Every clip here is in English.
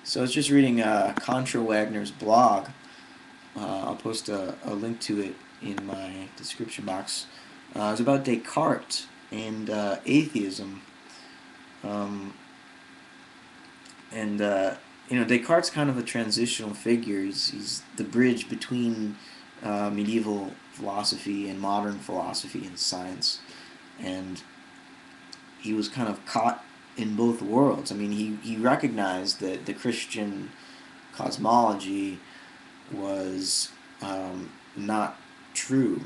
So I was just reading Contra Wagner's blog. I'll post a link to it in my description box. It's about Descartes and atheism. Um, and Descartes' kind of a transitional figure. He's the bridge between medieval philosophy and modern philosophy and science. And he was kind of caught in both worlds. I mean, he recognized that the Christian cosmology was not true,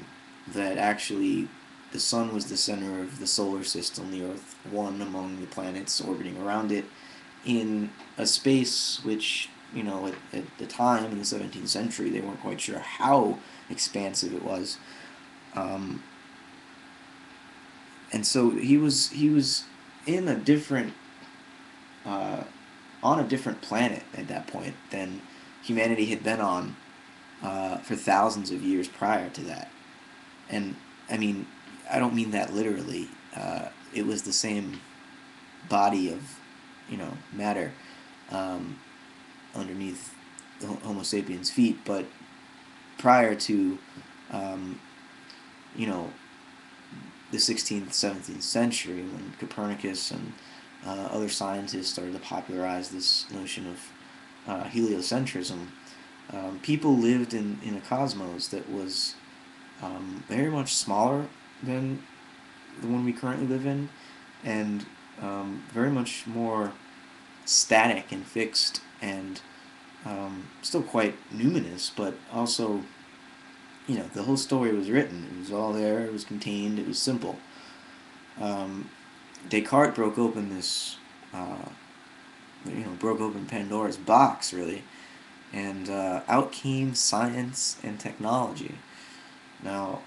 that actually the sun was the center of the solar system, the Earth one among the planets orbiting around it, in a space which, at the time in the 17th century, they weren't quite sure how expansive it was. Um, and so he was in a different uh, on a different planet at that point than humanity had been on for thousands of years prior to that. And I mean, I don't mean that literally. It was the same body of, matter um, underneath the Homo sapiens' feet, but prior to, um, you know, the 16th, 17th century, when Copernicus and other scientists started to popularize this notion of heliocentrism, people lived in a cosmos that was very much smaller than the one we currently live in, and very much more static and fixed, and still quite numinous, but also, the whole story was written. It was all there. It was contained. It was simple. Um, Descartes broke open this, broke open Pandora's box, really, and out came science and technology. Now,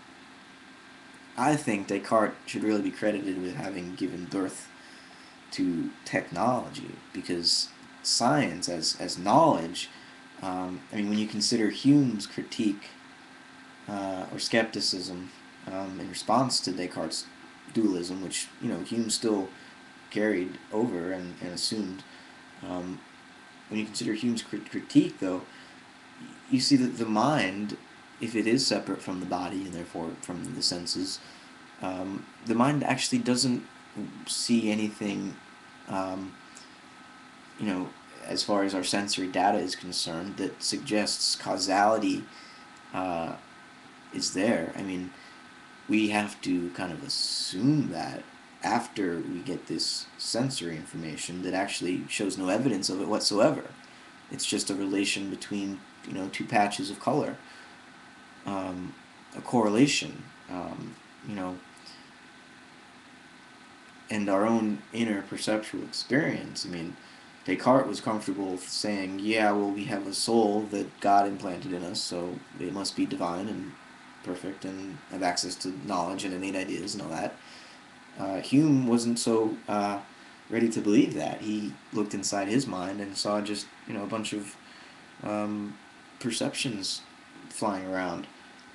I think Descartes should really be credited with having given birth to technology, because science as knowledge, I mean, when you consider Hume's critique or skepticism in response to Descartes' dualism, which Hume still carried over and assumed. Um, when you consider Hume's critique, though, you see that the mind, if it is separate from the body and therefore from the senses, the mind actually doesn't see anything, um, you know, as far as our sensory data is concerned, that suggests causality uh, is there. I mean, we have to kind of assume that after we get this sensory information that actually shows no evidence of it whatsoever. It's just a relation between, two patches of color, a correlation, you know, and our own inner perceptual experience. I mean, Descartes was comfortable saying, yeah, well, we have a soul that God implanted in us, so it must be divine and perfect and have access to knowledge and innate ideas and all that. Hume wasn't so ready to believe that. He looked inside his mind and saw just, a bunch of um, perceptions flying around.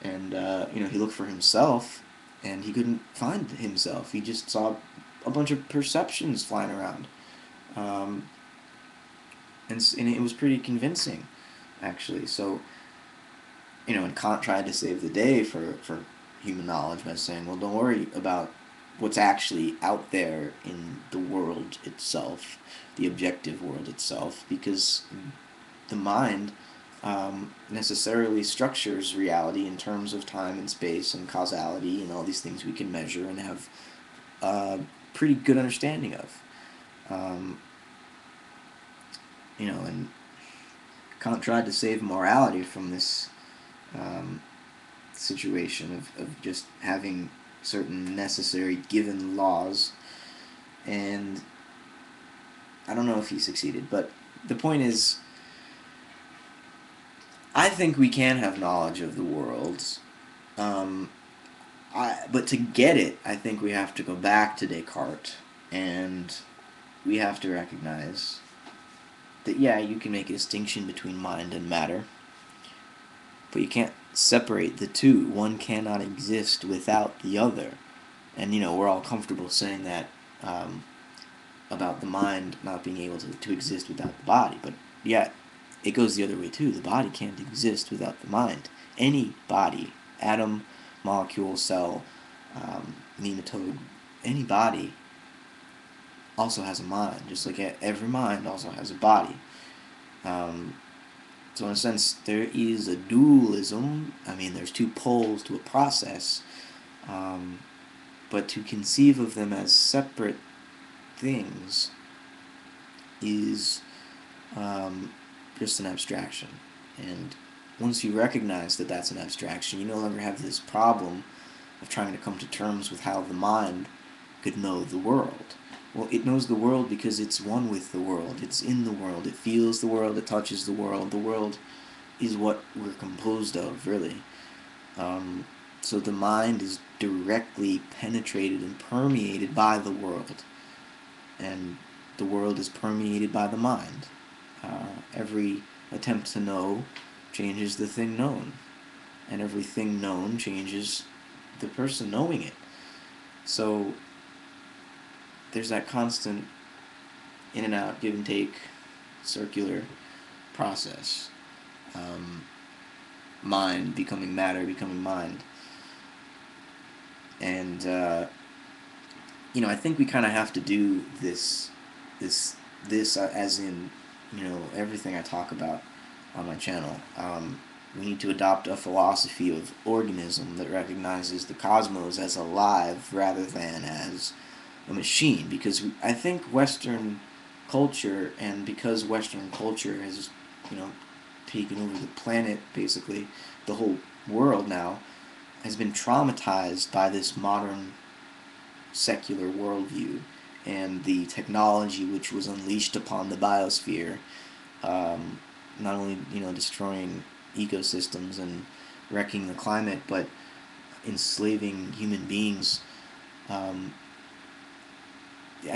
And, he looked for himself and he couldn't find himself. He just saw a bunch of perceptions flying around. Um, and it was pretty convincing, actually. So, and Kant tried to save the day for human knowledge by saying, well, don't worry about what's actually out there in the world itself, the objective world itself, because the mind necessarily structures reality in terms of time and space and causality and all these things we can measure and have a pretty good understanding of. Um, and Kant tried to save morality from this um, situation of just having certain necessary given laws, and I don't know if he succeeded, but the point is, I think we can have knowledge of the world, um, but to get it, I think we have to go back to Descartes, and we have to recognize that, yeah, you can make a distinction between mind and matter, but you can't separate the two. One cannot exist without the other. And, we're all comfortable saying that about the mind not being able to exist without the body, but yet it goes the other way too. The body can't exist without the mind. Any body, atom, molecule, cell, nematode, any body also has a mind, just like every mind also has a body. Um, so in a sense, there is a dualism. I mean, there's two poles to a process, um, but to conceive of them as separate things is just an abstraction. And once you recognize that that's an abstraction, you no longer have this problem of trying to come to terms with how the mind could know the world. Well, it knows the world because it's one with the world. It's in the world. It feels the world. It touches the world. The world is what we're composed of, really. So the mind is directly penetrated and permeated by the world. And the world is permeated by the mind. Every attempt to know changes the thing known. And everything known changes the person knowing it. So there's that constant in and out, give and take, circular process. Mind becoming matter, becoming mind. And, I think we kind of have to do this as in, everything I talk about on my channel. We need to adopt a philosophy of organism that recognizes the cosmos as alive rather than as a machine, because I think Western culture, and because Western culture has, taken over the planet, basically, the whole world now, has been traumatized by this modern secular worldview and the technology which was unleashed upon the biosphere, not only, destroying ecosystems and wrecking the climate, but enslaving human beings. I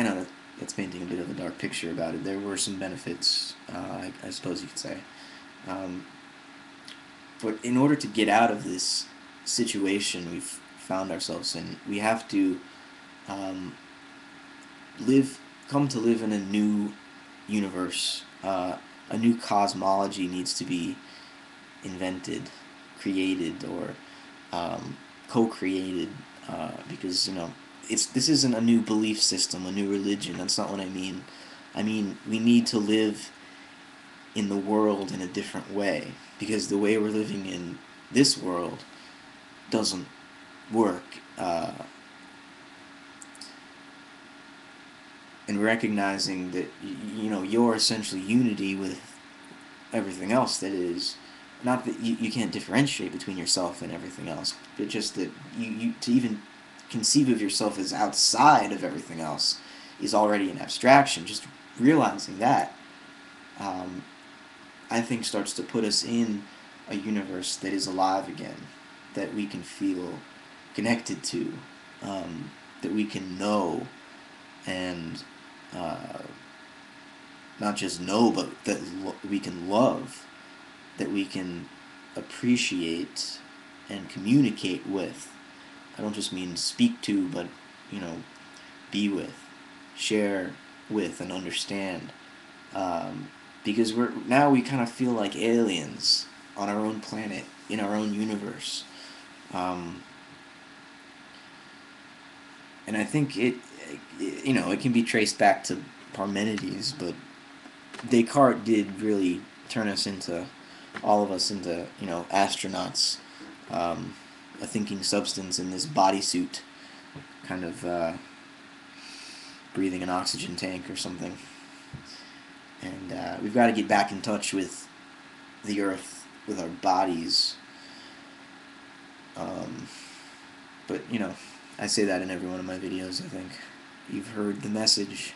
know that's painting a bit of a dark picture about it. There were some benefits, I suppose you could say. But in order to get out of this situation we've found ourselves in, we have to come to live in a new universe. A new cosmology needs to be invented, created, or co-created, because this isn't a new belief system, a new religion. That's not what I mean. I mean, we need to live in the world in a different way, because the way we're living in this world doesn't work. And recognizing that you're essentially unity with everything else that is, not that you can't differentiate between yourself and everything else, but just that you to even conceive of yourself as outside of everything else is already an abstraction. Just realizing that, I think, starts to put us in a universe that is alive again, that we can feel connected to, that we can know, and not just know, but that we can love, that we can appreciate and communicate with. I don't just mean speak to, but be with, share with, and understand. Because we kind of feel like aliens on our own planet, in our own universe. And I think it can be traced back to Parmenides, but Descartes did really turn us into, all of us into, astronauts, a thinking substance in this bodysuit, kind of breathing an oxygen tank or something. And we've got to get back in touch with the earth, with our bodies. But I say that in every one of my videos, I think. You've heard the message.